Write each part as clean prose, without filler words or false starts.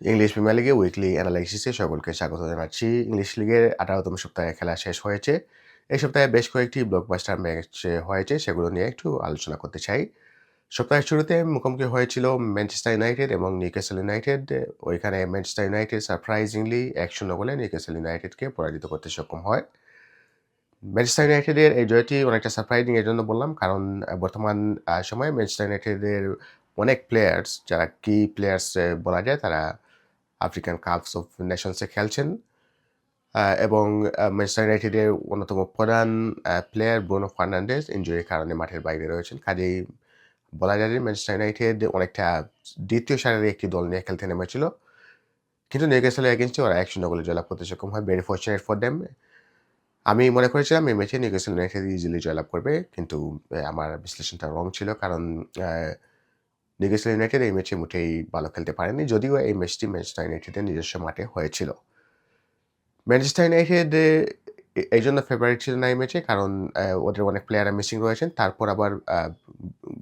English premier লিগে weekly অ্যানালাইসিসে সকলকে স্বাগত জানাচ্ছি। ইংলিশ লিগের 18তম সপ্তাহে খেলা শেষ হয়েছে। এই সপ্তাহে বেশ কয়েকটি ব্লকবাস্টার ম্যাচ হয়েছে, সেগুলো নিয়ে একটু আলোচনা করতে চাই। সপ্তাহের শুরুতে মুখোমুখি হয়েছিল ম্যানচেস্টার ইউনাইটেড এবং নিউক্যাসল ইউনাইটেড। ওইখানে ম্যানচেস্টার ইউনাইটেড সারপ্রাইজিংলি 1-0 গোলে নিউক্যাসল ইউনাইটেডকে পরাজিত করতে সক্ষম হয়। ম্যানচেস্টার ইউনাইটেডের এই জয়টি অনেকটা সারপ্রাইজিং এজন্য বললাম, কারণ বর্তমান সময়ে ম্যানচেস্টার ইউনাইটেডের অনেক প্লেয়ার্স, যারা কি প্লেয়ার্স বলা যায়, তারা আফ্রিকান কাপস অফ নেশনসে খেলছেন এবং ম্যানচেস্টার ইউনাইটেডের অন্যতম প্রধান প্লেয়ার ব্রুনো ফার্নান্ডেজ ইনজুরির কারণে মাঠের বাইরে রয়েছেন। কাজেই বলা যায় যে ম্যানচেস্টার ইউনাইটেড অনেকটা দ্বিতীয় সারির একটি দল নিয়ে খেলতে নেমেছিল। কিন্তু নিউক্যাসলের এগেইনস্টে ওরা 1-0 গোলে জয়লাভ করতে সক্ষম হয়। Very fortunate for them. আমি মনে করেছিলাম এই ম্যাচে নিউক্যাসল ইউনাইটেড ইজিলি জয়লাভ করবে, কিন্তু আমার বিশ্লেষণটা রং ছিল, কারণ নিউক্যাসল ইউনাইটেড এই ম্যাচে মোটেই ভালো খেলতে পারেনি, যদিও এই ম্যাচটি ম্যানচেস্টার ইউনাইটেডের নিজস্ব মাঠে হয়েছিল। ম্যানচেস্টার ইউনাইটেড এই জন্য ফেভারিট ছিল না এই ম্যাচে, কারণ ওদের অনেক প্লেয়াররা মিসিং রয়েছেন। তারপর আবার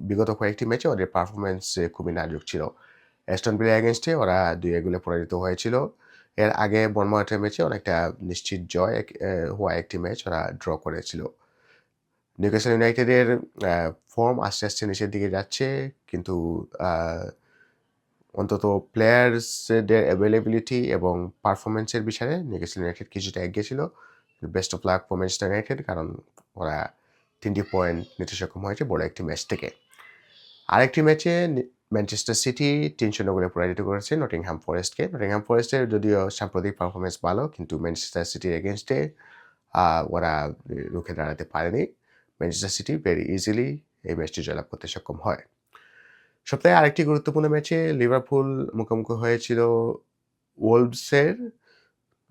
বিগত কয়েকটি ম্যাচে ওদের পারফরমেন্স খুবই নাজুক ছিল। অ্যাস্টন ভিলা এগেইনস্টে ওরা 2-1 গোলে পরাজিত হয়েছিল। এর আগে বর্নমাউথের ম্যাচে অনেকটা নিশ্চিত জয় হওয়া একটি ম্যাচ ওরা ড্র করেছিল। নিউক্যাসল ইউনাইটেডের ফর্ম আস্তে আস্তে নিচের দিকে যাচ্ছে, কিন্তু অন্তত প্লেয়ার্সদের অ্যাভেলেবিলিটি এবং পারফরমেন্সের বিষয়ে নিউক্যাসল ইউনাইটেড কিছুটা এগিয়ে ছিল। Best of luck for Manchester United, কারণ ওরা 3টি পয়েন্ট নিতে সক্ষম হয়েছে বড় একটি ম্যাচ থেকে। আরেকটি ম্যাচে ম্যানচেস্টার সিটি 3-0 গোলে পরাজিত করেছে নটিংহ্যাম ফরেস্টকে। নটিংহ্যাম ফরেস্টের যদিও সাম্প্রতিক পারফরমেন্স ভালো, কিন্তু ম্যানচেস্টার সিটির এগেনস্টে ওরা রুখে দাঁড়াতে পারেনি। ম্যানচেস্টার সিটি ভেরি ইজিলি এই ম্যাচটি জয়লাভ করতে সক্ষম হয়। সপ্তাহে আরেকটি গুরুত্বপূর্ণ ম্যাচে লিভারপুল মুখোমুখি হয়েছিল ওলভসের।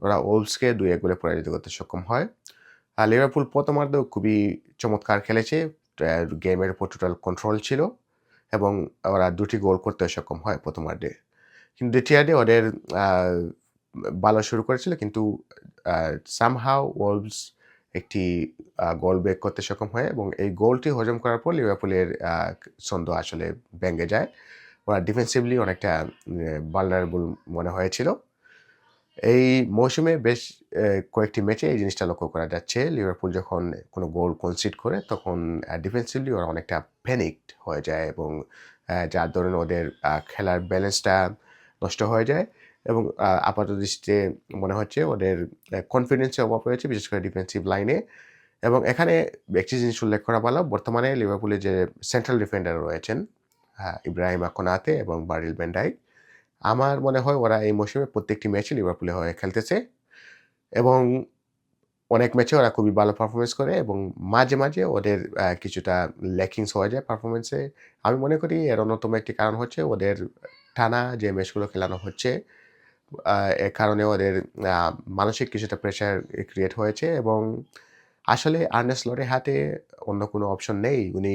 ওরা ওলভসকে 2-1 গোলে পরাজিত করতে সক্ষম হয়। আর লিভারপুল প্রথমার্ধেও খুবই চমৎকার খেলেছে। গেমের উপর টোটাল কন্ট্রোল ছিল এবং ওরা 2টি গোল করতে সক্ষম হয় প্রথমার্ধে। কিন্তু দ্বিতীয়ার্ধে ওদের ভালো শুরু করেছিল, কিন্তু সামহাউ ওলভস একটি গোল ব্রেক করতে সক্ষম হয় এবং এই গোলটি হজম করার পর লিভারপুলের ছন্দ আসলে ভেঙে যায়। ওরা ডিফেন্সিভলি অনেকটা ভালনারেবল মনে হয়েছিল। এই মৌসুমে বেশ কয়েকটি ম্যাচে এই জিনিসটা লক্ষ্য করা যাচ্ছে। লিভারপুল যখন কোনো গোল কনসিড করে, তখন ডিফেন্সিভলি ওরা অনেকটা প্যানিকড হয়ে যায় এবং যার দরুন ওদের খেলার ব্যালেন্সটা নষ্ট হয়ে যায় এবং আপাতদৃষ্টিতে মনে হচ্ছে ওদের কনফিডেন্সের অভাব হয়েছে, বিশেষ করে ডিফেন্সিভ লাইনে। এবং এখানে একটি জিনিস উল্লেখ করা ভালো, বর্তমানে লিভারপুলে যে সেন্ট্রাল ডিফেন্ডার রয়েছেন ইব্রাহিমা কোনাতে এবং ভার্জিল ভ্যান ডাইক, আমার মনে হয় ওরা এই মৌসুমে প্রত্যেকটি ম্যাচে লিভারপুলের হয়ে খেলতেছে এবং অনেক ম্যাচে ওরা খুবই ভালো পারফরমেন্স করে এবং মাঝে, মাঝে ওদের কিছুটা ল্যাকিংস হয়ে যায় পারফরমেন্সে। আমি মনে করি এর অন্যতম একটি কারণ হচ্ছে ওদের টানা যে ম্যাচগুলো খেলানো হচ্ছে, আ এ কারণে ওদের আ মানসিক কিছুটা প্রেশার ক্রিয়েট হয়েছে এবং আসলে আর্নে স্লটের হাতে অন্য কোনো অপশন নেই। উনি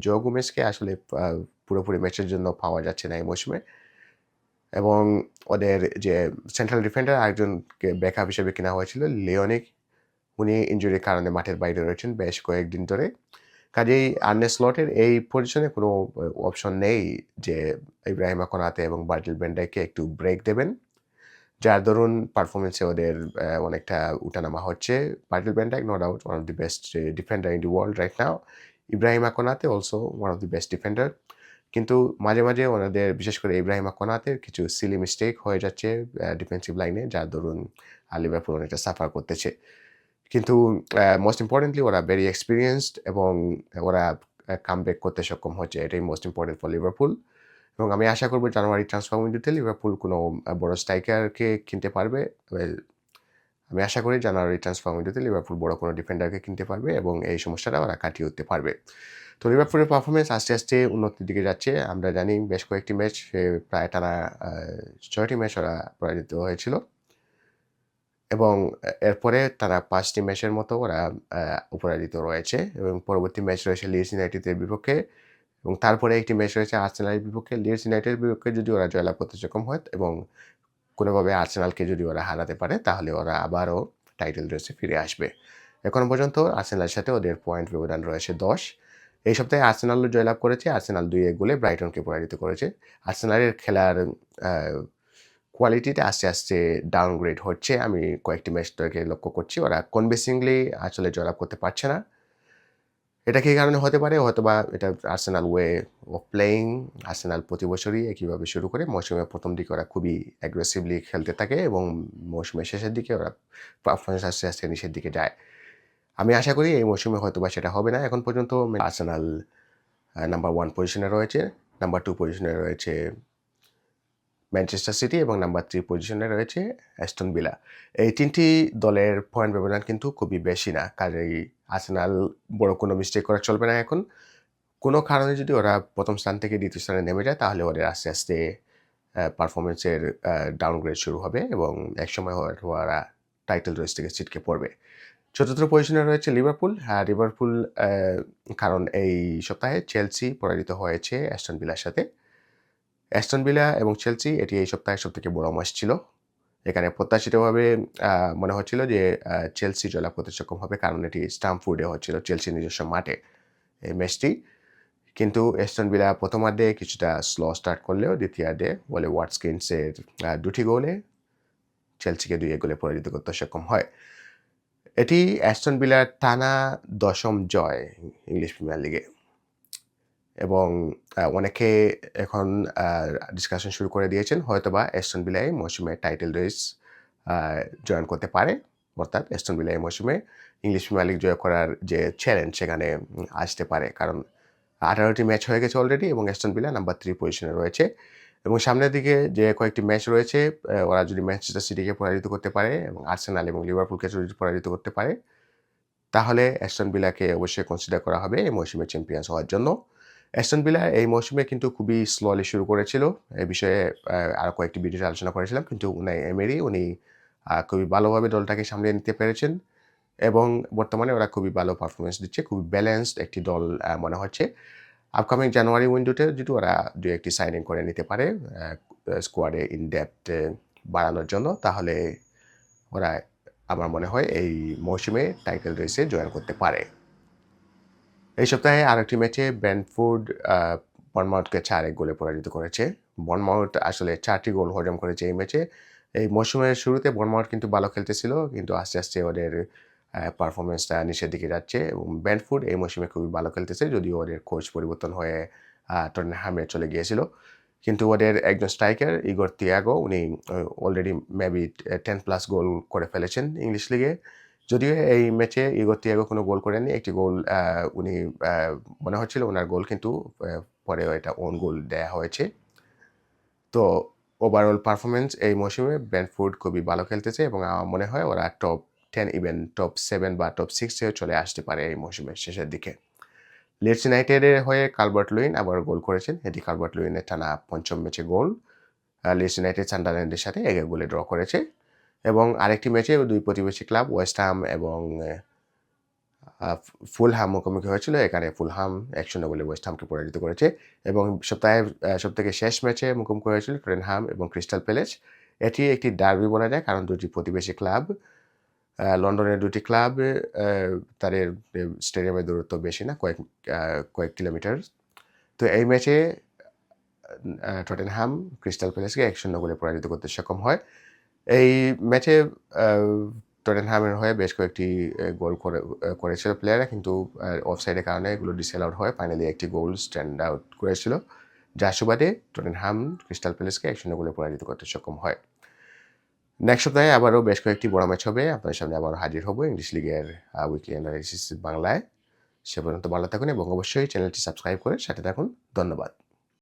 জো গোমেজকে আসলে আ পুরোপুরি ম্যাচের জন্য পাওয়া যাচ্ছে না এই মৌসুমে। এবং ওদের যে সেন্ট্রাল ডিফেন্ডার আরেকজনকে ব্যাকআপ হিসেবে কেনা হয়েছিল লিওনিক, উনি ইনজুরির কারণে মাঠের বাইরে রয়েছেন বেশ কয়েকদিন ধরে। কাজেই আর্নে স্লটের এই পজিশনে কোনো অপশন নেই যে ইব্রাহিমা কোনাতে এবং ভার্জিল ভ্যান ডাইককে একটু ব্রেক দেবেন। যার দরুন পারফরম্যান্সে ওদের অনেকটা উঠানামা হচ্ছে। Virgil van Dijk no doubt one of the best defender in the world right now. Ibrahima Konate also one of the best defender. কিন্তু মাঝে, মাঝে ওনাদের বিশেষ করে ইব্রাহিমা কোনাতের কিছু সিলি মিস্টেক হয়ে যাচ্ছে ডিফেন্সিভ লাইনে, যার দরুন লিভারপুল অনেকটা সাফার করতেছে। কিন্তু মোস্ট ইম্পোর্টেন্টলি ওরা ভেরি এক্সপেরিয়েন্সড এবং ওরা কামব্যাক করতে সক্ষম হচ্ছে। এটাই মোস্ট ইম্পোর্টেন্ট ফর লিভারপুল এবং আমি আশা করব জানুয়ারি ট্রান্সফার উইন্ডোতে লিভারপুল কোনো বড় স্ট্রাইকারকে কিনতে পারবে। ওয়েল, আমি আশা করি জানুয়ারি ট্রান্সফার উইন্ডোতে লিভারপুল বড় কোনো ডিফেন্ডারকে কিনতে পারবে এবং এই সমস্যাটা ওরা কাটিয়ে উঠতে পারবে। তো লিভারপুলের পারফরমেন্স আস্তে, আস্তে উন্নতির দিকে যাচ্ছে। আমরা জানি বেশ কয়েকটি ম্যাচ প্রায় টানা ৬টি ম্যাচ ওরা পরাজিত হয়েছিল এবং এরপরে তারা ৫টি ম্যাচের মতো ওরা অপরাজিত রয়েছে এবং পরবর্তী ম্যাচ রয়েছে লিডস ইউনাইটেডের বিপক্ষে এবং তারপরে একটি ম্যাচ রয়েছে আর্সেনালের বিপক্ষে। লিডস ইউনাইটেডের বিপক্ষে যদি ওরা জয়লাভ করতে সক্ষম হয় এবং কোনোভাবে আর্সেনালকে যদি ওরা হারাতে পারে, তাহলে ওরা আবারও টাইটেল রেসে ফিরে আসবে। এখনো পর্যন্ত আর্সেনালের সাথে ওদের পয়েন্ট ব্যবধান রয়েছে ১০। এই সপ্তাহে আর্সেনালও জয়লাভ করেছে। আর্সেনাল ২-১ গোলে ব্রাইটনকে পরাজিত করেছে। আর্সেনালের খেলার আ কোয়ালিটিটা আস্তে আস্তে ডাউনগ্রেড হচ্ছে। আমি কয়েকটি ম্যাচ থেকে লক্ষ্য করছি ওরা কনভিন্সিংলি আসলে জয়লাভ করতে পারছে না। এটা কী কারণে হতে পারে? হয়তোবা এটা Arsenal way of playing. Arsenal প্রতি বছরই একইভাবে শুরু করে মৌসুমের প্রথম দিকে ওরা খুবই অ্যাগ্রেসিভলি খেলতে থাকে এবং মৌসুমের শেষের দিকে ওরা পারফরমেন্স আস্তে আস্তে নিচের দিকে যায়। আমি আশা করি এই মৌসুমে হয়তোবা সেটা হবে না। এখন পর্যন্ত আর্সেনাল নাম্বার 1 পজিশনে রয়েছে, নাম্বার 2 পজিশনে রয়েছে ম্যানচেস্টার সিটি এবং নাম্বার 3 পজিশনে রয়েছে অ্যাস্টন ভিলা। এই 3টি দলের পয়েন্ট ব্যবধান কিন্তু খুবই বেশি না। কাজেই আর্সেনাল বড় কোনো মিস্টেক করা চলবে না এখন। কোনো কারণে যদি ওরা প্রথম স্থান থেকে দ্বিতীয় স্থানে নেমে যায় তাহলে ওদের আস্তে আস্তে পারফরমেন্সের ডাউনগ্রেড শুরু হবে এবং একসময় হয়তো ওরা টাইটেল রেস থেকে ছিটকে পড়বে। চতুর্থ পজিশনে রয়েছে লিভারপুল। লিভারপুল কারণ এই সপ্তাহে চেলসি পরাজিত হয়েছে অ্যাস্টন ভিলার সাথে। অ্যাস্টন ভিলা এবং চেলসি এটি এই সপ্তাহের সবথেকে বড় ম্যাচ ছিল। এখানে প্রত্যাশিতভাবে মনে হচ্ছিল যে চেলসি জয়লাভ করতে সক্ষম হবে কারণ এটি স্টামফোর্ডে হচ্ছিল চেলসির নিজস্ব মাঠে এই ম্যাচটি। কিন্তু অ্যাস্টন ভিলা প্রথমার্ধে কিছুটা স্লো স্টার্ট করলেও দ্বিতীয়ার্ধে বলে ওয়াটকিন্সের 2টি গোলে চেলসিকে 2-1 গোলে পরাজিত করতে সক্ষম হয়। এটি অ্যাস্টন ভিলার টানা 10ম জয় ইংলিশ প্রিমিয়ার লিগে এবং অনেকে এখন ডিসকাশন শুরু করে দিয়েছেন হয়তোবা অ্যাস্টন ভিলা এই মৌসুমে টাইটেল রেস জয়েন করতে পারে। অর্থাৎ অ্যাস্টন ভিলা এই মৌসুমে ইংলিশ প্রিমিয়ার লিগ জয় করার যে চ্যালেঞ্জ সেখানে আসতে পারে। কারণ 18টি ম্যাচ হয়ে গেছে অলরেডি এবং অ্যাস্টন ভিলা নাম্বার 3 পজিশনে রয়েছে এবং সামনের দিকে যে কয়েকটি ম্যাচ রয়েছে ওরা যদি ম্যানচেস্টার সিটিকে পরাজিত করতে পারে এবং আর্সেনাল এবং লিভারপুলকে যদি পরাজিত করতে পারে তাহলে অ্যাস্টন ভিলাকে অবশ্যই কনসিডার করা হবে এই মৌসুমে চ্যাম্পিয়ন্স হওয়ার জন্য। অ্যাস্টন ভিলা এই মৌসুমে কিন্তু খুবই স্লোলি শুরু করেছিল। এ বিষয়ে আরও কয়েকটি ভিডিওতে আলোচনা করেছিলাম কিন্তু উনাই এমেরি উনি খুবই ভালোভাবে দলটাকে সামলিয়ে নিতে পেরেছেন এবং বর্তমানে ওরা খুবই ভালো পারফরমেন্স দিচ্ছে। খুবই ব্যালেন্সড একটি দল মনে হচ্ছে। আপকামিং জানুয়ারি উইন্ডোতে যদি ওরা 2-1টি সাইনিং করে নিতে পারে স্কোয়াডে ইন ডেপথ বাড়ানোর জন্য তাহলে ওরা আমার মনে হয় এই মৌসুমে টাইটেল রেসে জয়েন করতে পারে। এই সপ্তাহে আরেকটি ম্যাচে ব্রেন্টফোর্ড বর্নমাউথকে 4-1 গোলে পরাজিত করেছে। বর্নমাউথ আসলে 4টি গোল হজম করেছে এই ম্যাচে। এই মৌসুমের শুরুতে বর্নমাউথ কিন্তু ভালো খেলতেছিল কিন্তু আস্তে আস্তে ওদের পারফরমেন্সটা নিচের দিকে যাচ্ছে এবং ব্রেন্টফোর্ড এই মৌসুমে খুবই ভালো খেলতেছে যদিও ওদের কোচ পরিবর্তন হয়ে টটেনহ্যামে চলে গিয়েছিল। কিন্তু ওদের একজন স্ট্রাইকার ইগর তিয়াগো উনি অলরেডি মেবি 10+ গোল করে ফেলেছেন ইংলিশ লিগে। যদিও এই ম্যাচে ইগর তিয়াগো কোনো গোল করেননি। একটি গোল উনি মনে হচ্ছিল ওনার গোল কিন্তু পরে এটা ওন গোল দেয়া হয়েছে। তো ওভারঅল পারফরমেন্স এই মৌসুমে ব্রেন্টফোর্ড খুবই ভালো খেলতেছে এবং আমার মনে হয় ওরা টপ 10 ইভেন টপ 7 বা টপ 6-এও চলে আসতে পারে এই মৌসুমের শেষের দিকে। লিডস ইউনাইটেডের হয়ে কালভার্ট লুইন আবার গোল করেছেন। এটি কালভার্ট লুইনের টানা 5ম ম্যাচে গোল। লিডস ইউনাইটেড সান্ডারল্যান্ডের সাথে 1-1 গোলে ড্র করেছে এবং আরেকটি ম্যাচে দুই প্রতিবেশী ক্লাব ওয়েস্ট হাম এবং ফুলহাম মুখোমুখি হয়েছিল। এখানে ফুলহাম 1-0 গোলে ওয়েস্ট হামকে পরাজিত করেছে এবং সপ্তাহের সবথেকে শেষ ম্যাচে মুখোমুখি হয়েছিল টটেনহাম এবং ক্রিস্টাল প্যালেস। এটি একটি ডার্বি বলা যায় কারণ দুটি প্রতিবেশী ক্লাব। লন্ডনের 2টি ক্লাব তাদের স্টেডিয়ামের দূরত্ব বেশি না, কয়েক কিলোমিটার। তো এই ম্যাচে টটেনহাম ক্রিস্টাল প্যালেসকে 1-0 গোলে পরাজিত করতে সক্ষম হয়। এই ম্যাচে টটেনহামের হয়ে বেশ কয়েকটি গোল করেছিল প্লেয়াররা কিন্তু অফসাইডের কারণে এগুলো ডিসঅ্যালাউড হয়। ফাইনালি একটি গোল স্ট্যান্ড আউট করেছিল যার সুবাদে টটেনহাম ক্রিস্টাল প্যালেসকে 1-0 গোলে পরাজিত করতে সক্ষম হয়। নেক্সট সপ্তাহে আবারও বেশ কয়েকটি বড় ম্যাচ হবে। আপনাদের সামনে আবারও হাজির হব ইংলিশ লিগের উইকলি অ্যানালাইসিস বাংলায়। সে পর্যন্ত ভালো থাকুন এবং অবশ্যই চ্যানেলটি সাবস্ক্রাইব করে সাথে থাকুন। ধন্যবাদ।